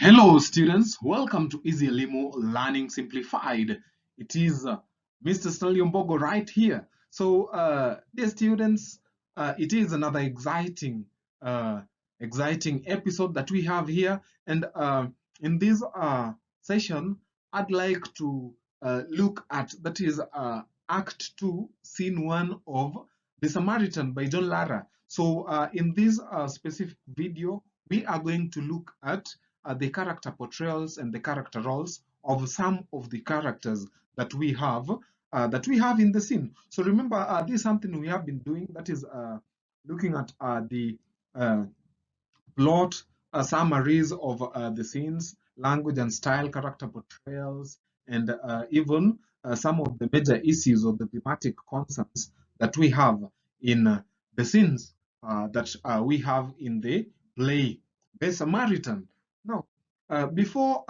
Hello, students. Welcome to EasyElimu Learning Simplified. It is Mr. Stanley Mbogo right here. So, dear students, it is another exciting episode that we have here. And in this session, I'd like to look at that is Act 2, Scene 1 of The Samaritan by John Lara. So, in this specific video, we are going to look at the character portrayals and the character roles of some of the characters that we have in the scene. So remember, this is something we have been doing, that is looking at the uh, plot summaries of the scenes, language and style, character portrayals, and even some of the major issues or the thematic concepts that we have in the scenes that we have in the play, The Samaritan. Now, before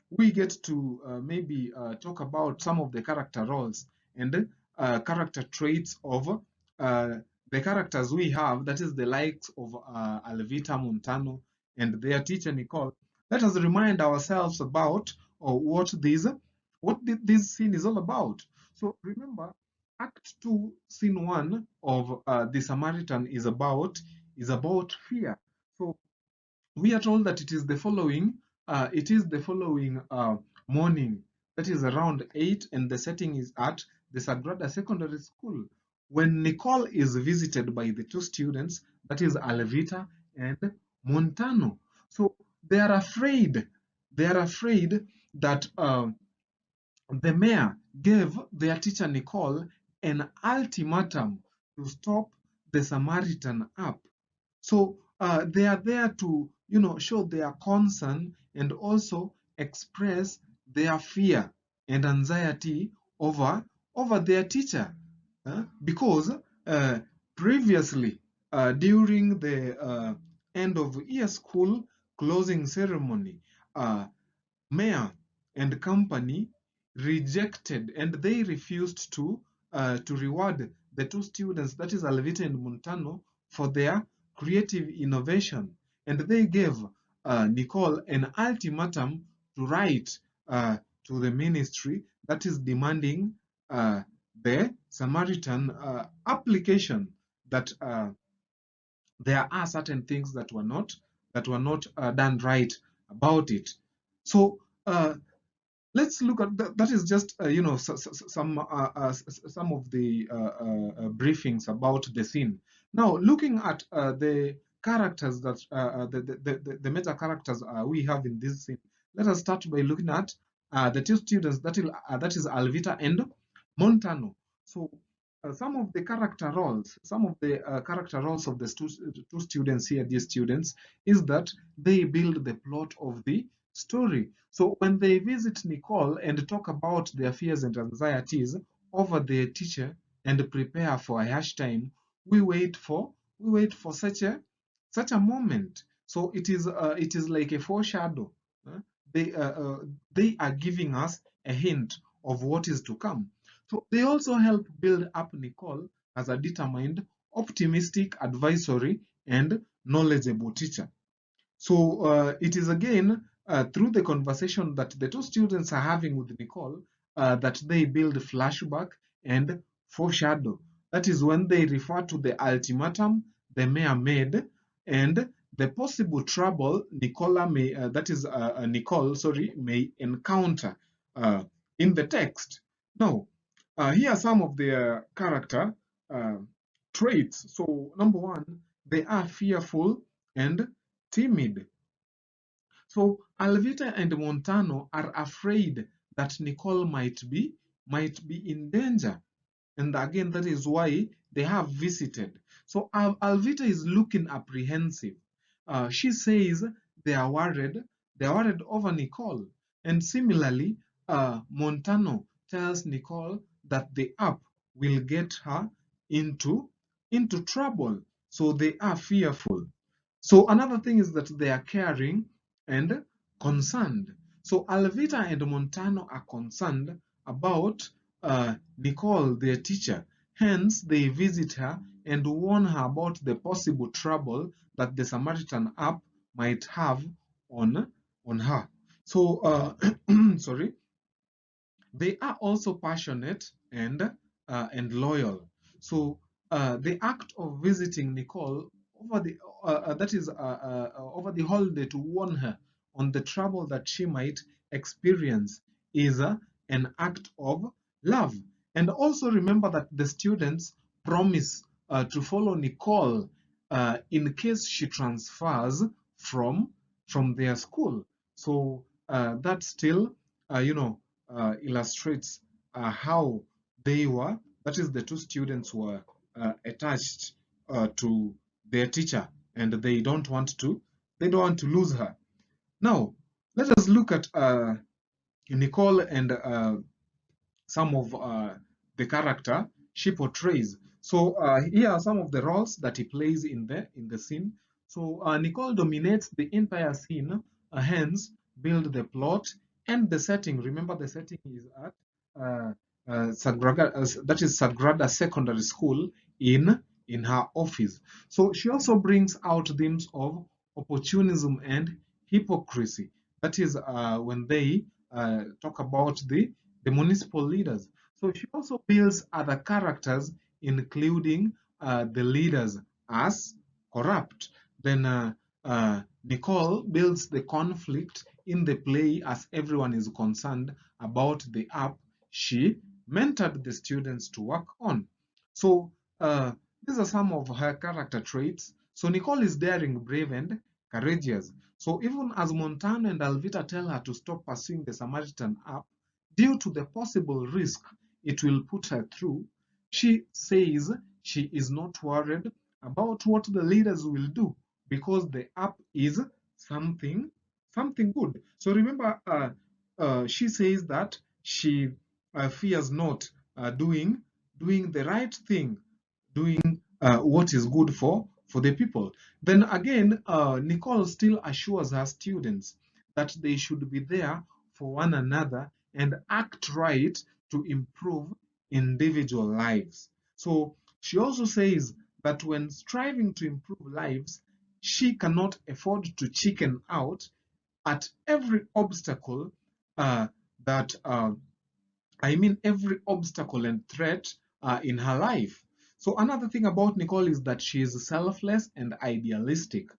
we get to maybe talk about some of the character roles and character traits of the characters we have, that is the likes of Alvita Montano and their teacher Nicole, let us remind ourselves about what this scene is all about. So remember, Act 2, Scene 1 of the Samaritan is about fear. So we are told that it is the following morning, that is around 8, and the setting is at the Sagrada Secondary School, when Nicole is visited by the two students, that is Alvita and Montano. So they are afraid that the mayor gave their teacher Nicole an ultimatum to stop the Samaritan up. So they are there to, show their concern and also express their fear and anxiety over their teacher, because previously, during the end of year school closing ceremony, mayor and company rejected, and they refused to reward the two students, that is Alvita and Montano, for their creative innovation, and they gave Nicole an ultimatum to write to the ministry, that is demanding the Samaritan application, that there are certain things that were not done right about it. So let's look at that. That is just some of the briefings about the scene. Now, looking at the characters that the major characters we have in this scene, let us start by looking at the two students, that is Alvita and Montano. So some of the character roles of the two students here, these students, is that they build the plot of the story. So when they visit Nicole and talk about their fears and anxieties over their teacher and prepare for a harsh time, we wait for such a moment. So it is like a foreshadow. uh, they are giving us a hint of what is to come. So they also help build up Nicole as a determined, optimistic, advisory, and knowledgeable teacher. So it is again through the conversation that the two students are having with Nicole that they build flashback and foreshadow. That is when they refer to the ultimatum the mayor made and the possible trouble Nicole, sorry, may encounter uh, in the text. Now, here are some of their character uh, traits. So, number one, they are fearful and timid. So Alvita and Montano are afraid that Nicole might be in danger. And again, that is why they have visited. So Alvita is looking apprehensive. She says they are worried. They are worried over Nicole. And similarly, Montano tells Nicole that the app will get her into trouble. So they are fearful. So another thing is that they are caring and concerned. So Alvita and Montano are concerned about Nicole, their teacher. Hence, they visit her and warn her about the possible trouble that the Samaritan app might have on, on her. So, sorry, they are also passionate and loyal. So the act of visiting Nicole over the that is over the holiday to warn her on the trouble that she might experience is an act of love. And also remember that the students promise to follow Nicole in case she transfers from from their school. So that still, you know, illustrates how they were, that is, the two students were attached to their teacher, and they don't want to lose her. Now, let us look at Nicole and some of the character she portrays. So here are some of the roles that he plays in the scene. So Nicole dominates the entire scene, hence build the plot and the setting. Remember, the setting is at Sagrada, that is Sagrada Secondary School in her office. So she also brings out themes of opportunism and hypocrisy. That is when they talk about the municipal leaders. So she also builds other characters, including the leaders as corrupt. Then Nicole builds the conflict in the play as everyone is concerned about the app she mentored the students to work on. So these are some of her character traits. So Nicole is daring, brave, and courageous. So even as Montano and Alvita tell her to stop pursuing the Samaritan app, due to the possible risk it will put her through, she says she is not worried about what the leaders will do because the app is something something good. So remember, she says that she fears not doing the right thing, doing what is good for the people. Then again, Nicole still assures her students that they should be there for one another and act right to improve individual lives. So she also says that when striving to improve lives, she cannot afford to chicken out at every obstacle uh, that every obstacle and threat in her life. So another thing about Nicole is that she is selfless and idealistic.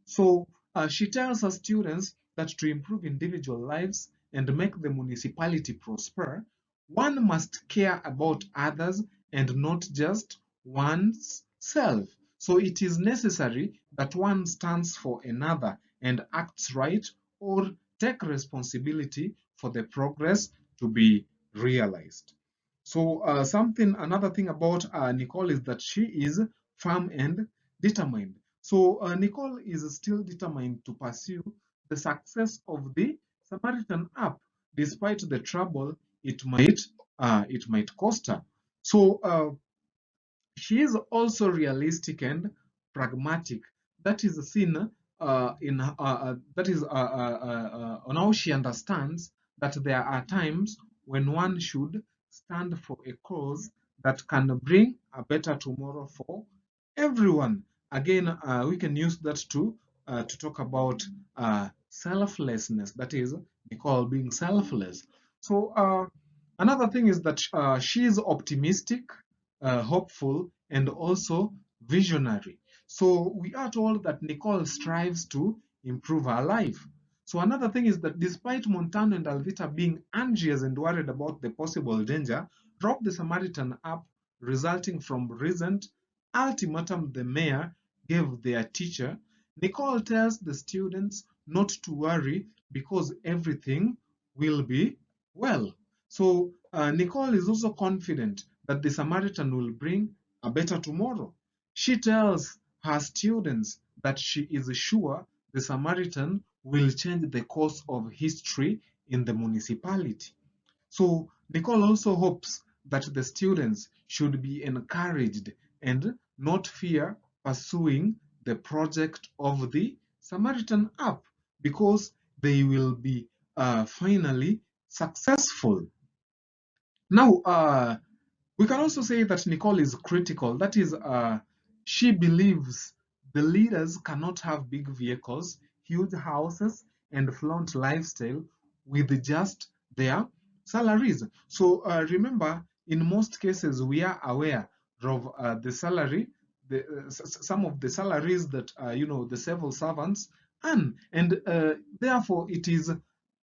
So she tells her students that to improve individual lives and make the municipality prosper, one must care about others and not just one's self. So it is necessary that one stands for another and acts right or take responsibility for the progress to be realized. So another thing about Nicole is that she is firm and determined. So Nicole is still determined to pursue the success of the Samaritan app, despite the trouble it might cost her. So she is also realistic and pragmatic. That is seen in that is on how she understands that there are times when one should stand for a cause that can bring a better tomorrow for everyone. Again, we can use that to talk about selflessness. That is, we call being selfless. So another thing is that she is optimistic, hopeful, and also visionary. So we are told that Nicole strives to improve her life. So another thing is that despite Montano and Alvita being anxious and worried about the possible danger, Rob the Samaritan app resulting from recent ultimatum the mayor gave their teacher, Nicole tells the students not to worry because everything will be well. So Nicole is also confident that the Samaritan will bring a better tomorrow. She tells her students that she is sure the Samaritan will change the course of history in the municipality. So Nicole also hopes that the students should be encouraged and not fear pursuing the project of the Samaritan app because they will be finally successful. Now, we can also say that Nicole is critical. That is, she believes the leaders cannot have big vehicles, huge houses, and flaunt lifestyle with just their salaries. So remember, in most cases, we are aware of the salary, some of the salaries that the civil servants earn, and therefore it is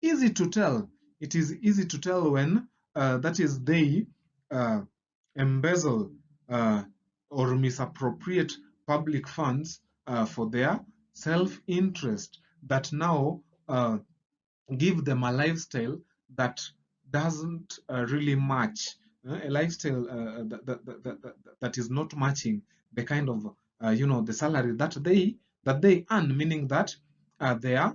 easy to tell. It is easy to tell when that is they uh, embezzle uh, or misappropriate public funds for their self-interest, that now give them a lifestyle that doesn't really match, a lifestyle that is not matching the kind of the salary that they earn, meaning that there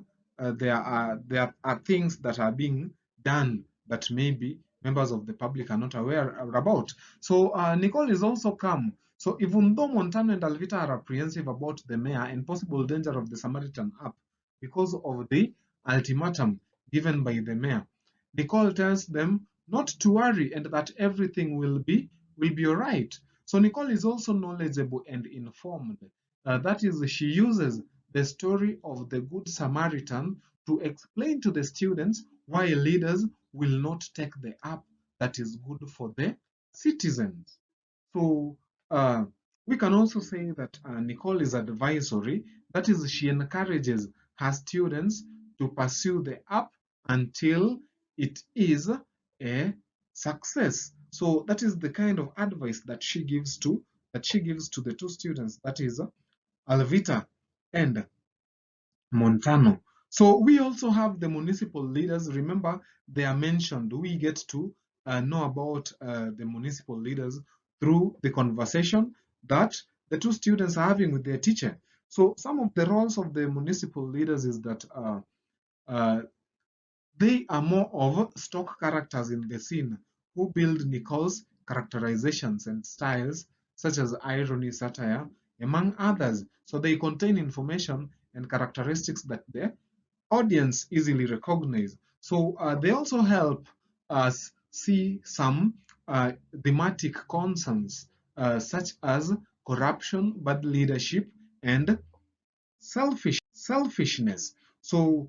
are things that are being done that maybe members of the public are not aware about. So Nicole is also calm. So even though Montano and Alvita are apprehensive about the mayor and possible danger of the Samaritan app because of the ultimatum given by the mayor, Nicole tells them not to worry and that everything will be all right. So Nicole is also knowledgeable and informed. That is, she uses the story of the Good Samaritan to explain to the students why leaders will not take the app that is good for the citizens. So we can also say that Nicole is advisory. That is, she encourages her students to pursue the app until it is a success. So that is the kind of advice that she gives to the two students, that is Alvita and Montano. So we also have the municipal leaders. Remember, they are mentioned. We get to know about the municipal leaders through the conversation that the two students are having with their teacher. So some of the roles of the municipal leaders is that uh, they are more of stock characters in the scene who build Nicole's characterizations and styles, such as irony, satire, among others. So they contain information and characteristics that the audience easily recognize. So they also help us see some thematic concerns, such as corruption, bad leadership, and selfishness. So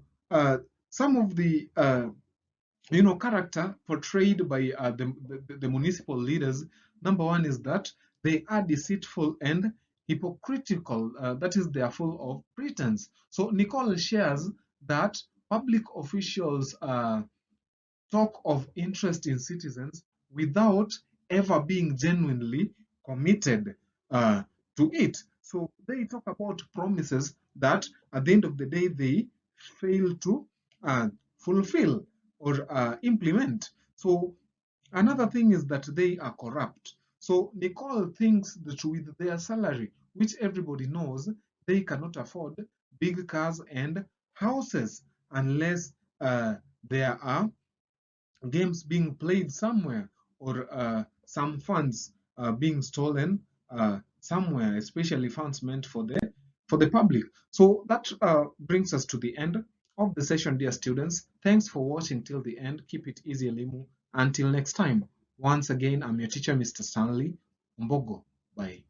some of the character portrayed by the municipal leaders, number one is that they are deceitful and hypocritical. That is, they are full of pretense. So Nicole shares that public officials talk of interest in citizens without ever being genuinely committed uh, to it. So they talk about promises that at the end of the day they fail to uh, fulfill or implement. So another thing is that they are corrupt. So Nicole thinks that with their salary, which everybody knows, they cannot afford big cars and houses unless there are games being played somewhere, or some funds being stolen somewhere, especially funds meant for the public. So that brings us to the end of the session, dear students. Thanks for watching till the end. Keep it easy, Elimu. Until next time. Once again, I'm your teacher, Mr. Stanley Mbogo. Bye.